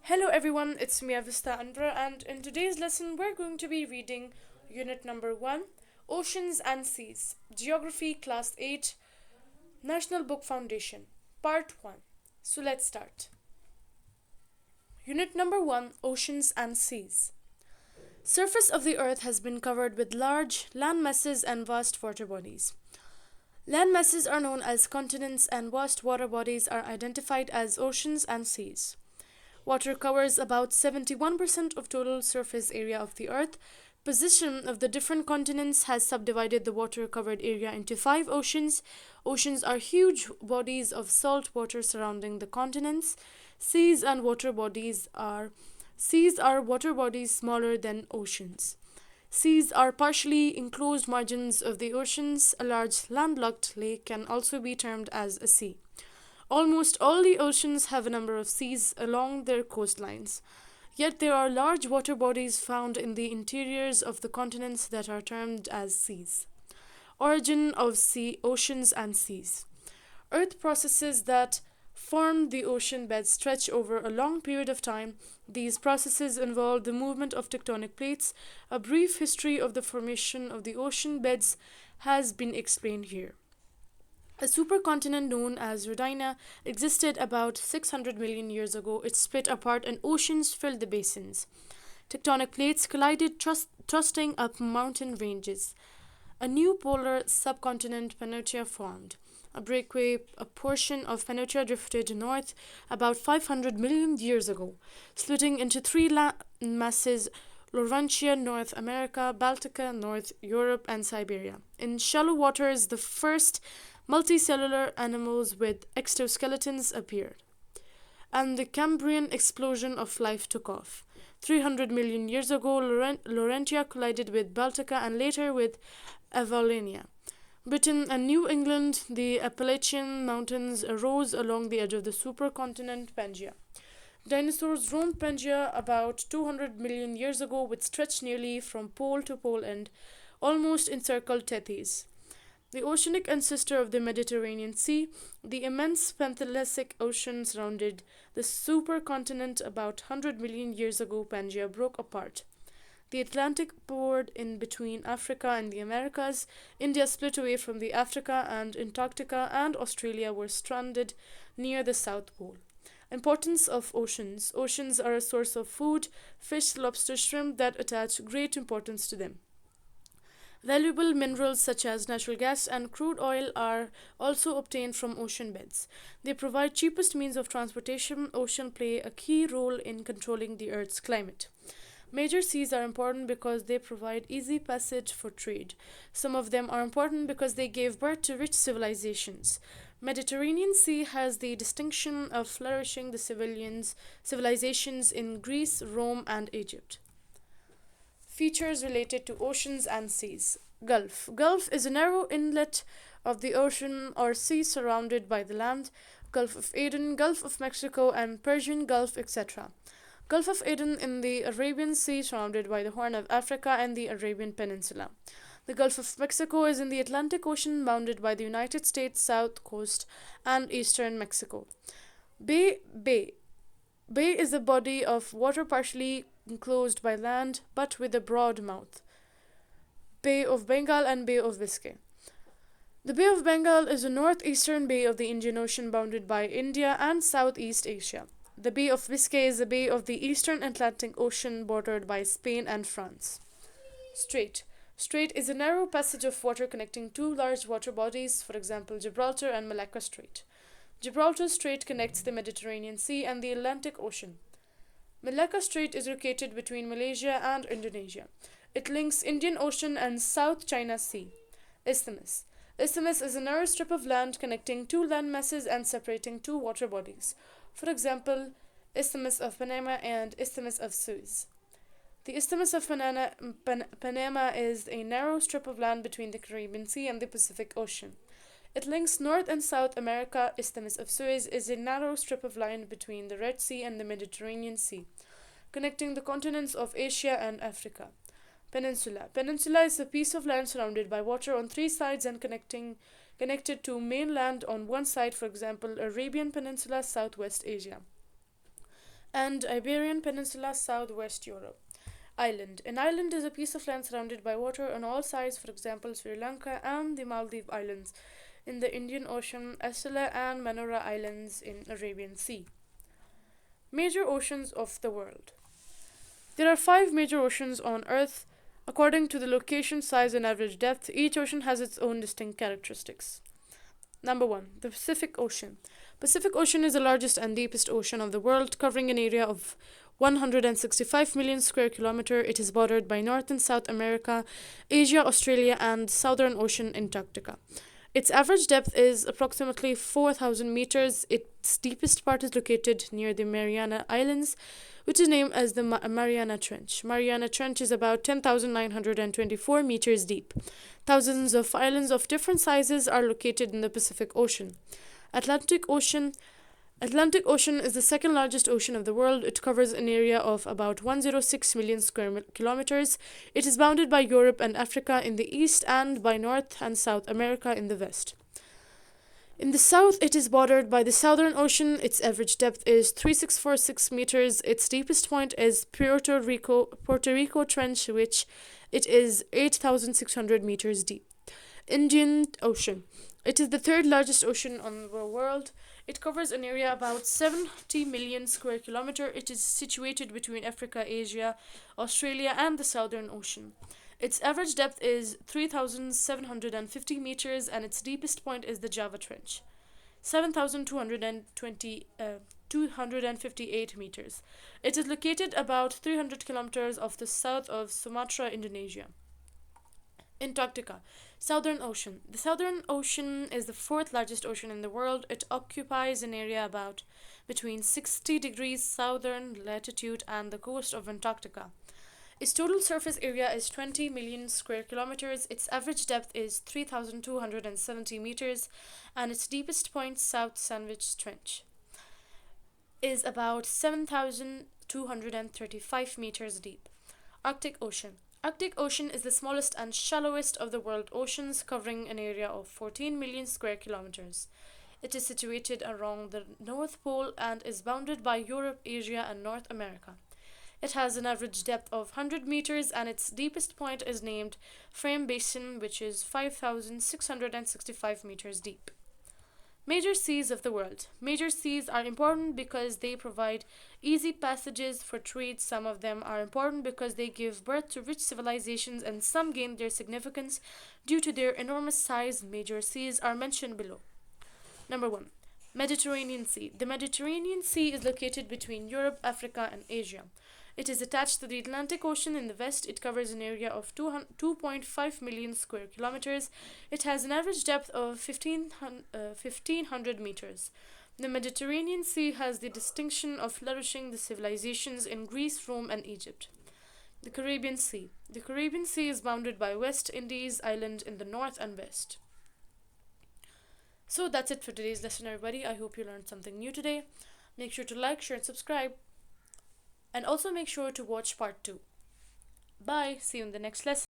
Hello everyone, it's Mia Vista Andra, and in today's lesson we're going to be reading unit number 1, Oceans and Seas, Geography Class 8, National Book Foundation, Part 1. So let's start. Unit number 1, Oceans and Seas. Surface of the earth has been covered with large land masses and vast water bodies. Land masses are known as continents and vast water bodies are identified as oceans and seas. Water covers about 71% of total surface area of the earth. Position of the different continents has subdivided the water covered area into 5 oceans. Oceans are huge bodies of salt water surrounding the continents. Seas and water bodies are Seas are water bodies smaller than oceans. Seas are partially enclosed margins of the oceans. A large landlocked lake can also be termed as a sea. Almost all the oceans have a number of seas along their coastlines. Yet there are large water bodies found in the interiors of the continents that are termed as seas. Origin of oceans and seas. Earth processes that form the ocean beds stretch over a long period of time. These processes involve the movement of tectonic plates. A brief history of the formation of the ocean beds has been explained here. A supercontinent known as Rodinia existed about 600 million years ago. It split apart and oceans filled the basins. Tectonic plates collided, thrusting up mountain ranges. A new polar subcontinent, Pannotia, formed. A breakaway, a portion of Pannotia drifted north about 500 million years ago, splitting into 3 land masses: Laurentia, North America; Baltica, North Europe; and Siberia. In shallow waters, the first multicellular animals with exoskeletons appeared, and the Cambrian explosion of life took off. 300 million years ago, Laurentia collided with Baltica and later with Avalonia. Britain and New England, the Appalachian Mountains arose along the edge of the supercontinent Pangaea. Dinosaurs roamed Pangaea about 200 million years ago, which stretched nearly from pole to pole and almost encircled Tethys, the oceanic ancestor of the Mediterranean Sea. The immense Penthesic Ocean surrounded the supercontinent about 100 million years ago. Pangaea broke apart. The Atlantic poured in between Africa and the Americas. India split away from the Africa, and Antarctica and Australia were stranded near the South Pole. Importance of oceans. Oceans are a source of food, fish, lobster, shrimp that attach great importance to them. Valuable minerals such as natural gas and crude oil are also obtained from ocean beds. They provide cheapest means of transportation. Oceans play a key role in controlling the Earth's climate. Major seas are important because they provide easy passage for trade. Some of them are important because they gave birth to rich civilizations. Mediterranean Sea has the distinction of flourishing the civilizations in Greece, Rome, and Egypt. Features related to oceans and seas. Gulf. Gulf is a narrow inlet of the ocean or sea surrounded by the land. Gulf of Aden, Gulf of Mexico, and Persian Gulf, etc. Gulf of Aden in the Arabian Sea, surrounded by the Horn of Africa and the Arabian Peninsula. The Gulf of Mexico is in the Atlantic Ocean, bounded by the United States south coast and eastern Mexico. Bay is a body of water partially enclosed by land but with a broad mouth. Bay of Bengal and Bay of Biscay. The Bay of Bengal is a northeastern bay of the Indian Ocean, bounded by India and Southeast Asia. The Bay of Biscay is a bay of the eastern Atlantic Ocean, bordered by Spain and France. Strait. Strait is a narrow passage of water connecting 2 large water bodies, for example Gibraltar and Malacca Strait. Gibraltar Strait connects the Mediterranean Sea and the Atlantic Ocean. Malacca Strait is located between Malaysia and Indonesia. It links Indian Ocean and South China Sea. Isthmus. Isthmus is a narrow strip of land connecting 2 land masses and separating 2 water bodies. For example, Isthmus of Panama and Isthmus of Suez. The Isthmus of Panama is a narrow strip of land between the Caribbean Sea and the Pacific Ocean. It links North and South America. Isthmus of Suez is a narrow strip of land between the Red Sea and the Mediterranean Sea, connecting the continents of Asia and Africa. Peninsula. Peninsula is a piece of land surrounded by water on 3 sides and connected to mainland on one side, for example, Arabian Peninsula, Southwest Asia. and Iberian Peninsula, southwest Europe. Island. An island is a piece of land surrounded by water on all sides, for example, Sri Lanka and the Maldive Islands in the Indian Ocean, Asila and Manora Islands in Arabian Sea. Major oceans of the world. There are five major oceans on Earth. According to the location, size, and average depth, each ocean has its own distinct characteristics. Number 1. The Pacific Ocean. Pacific Ocean is the largest and deepest ocean of the world, covering an area of 165 million square kilometer. It is bordered by North and South America, Asia, Australia, and Southern Ocean Antarctica. Its average depth is approximately 4,000 meters. Its deepest part is located near the Mariana Islands, which is named as the Mariana Trench. Mariana Trench is about 10,924 meters deep. Thousands of islands of different sizes are located in the Pacific Ocean. Atlantic Ocean. Atlantic Ocean is the second largest ocean of the world. It covers an area of about 106 million square kilometers. It is bounded by Europe and Africa in the east and by North and South America in the west. In the south, it is bordered by the Southern Ocean. Its average depth is 3646 meters. Its deepest point is Puerto Rico Trench, which it is 8,600 meters deep. Indian Ocean. It is the third largest ocean on the world. It covers an area about 70 million square kilometer. It is situated between Africa, Asia, Australia, and the Southern Ocean. Its average depth is 3,750 meters, and its deepest point is the Java Trench, 258 meters. It is located about 300 kilometers off the south of Sumatra, Indonesia. Antarctica. Southern Ocean. The Southern Ocean is the fourth largest ocean in the world. It occupies an area about between 60 degrees southern latitude and the coast of Antarctica. Its total surface area is 20 million square kilometers. Its average depth is 3,270 meters, and its deepest point, South Sandwich Trench, is about 7,235 meters deep. Arctic Ocean. Arctic Ocean is the smallest and shallowest of the world oceans, covering an area of 14 million square kilometers. It is situated around the North Pole and is bounded by Europe, Asia, and North America. It has an average depth of 100 meters, and its deepest point is named Frame Basin, which is 5,665 meters deep. Major seas of the world. Major seas are important because they provide easy passages for trade. Some of them are important because they give birth to rich civilizations, and some gain their significance due to their enormous size. Major seas are mentioned below. Number 1. Mediterranean Sea. The Mediterranean Sea is located between Europe, Africa, and Asia. It is attached to the Atlantic Ocean in the west. It covers an area of 2.5 million square kilometers. It has an average depth of 1,500 meters. The Mediterranean Sea has the distinction of flourishing the civilizations in Greece, Rome, and Egypt. The Caribbean Sea. The Caribbean Sea is bounded by West Indies Island in the north and west. So that's it for today's lesson, everybody. I hope you learned something new today. Make sure to like, share, and subscribe. And also make sure to watch part 2. Bye. See you in the next lesson.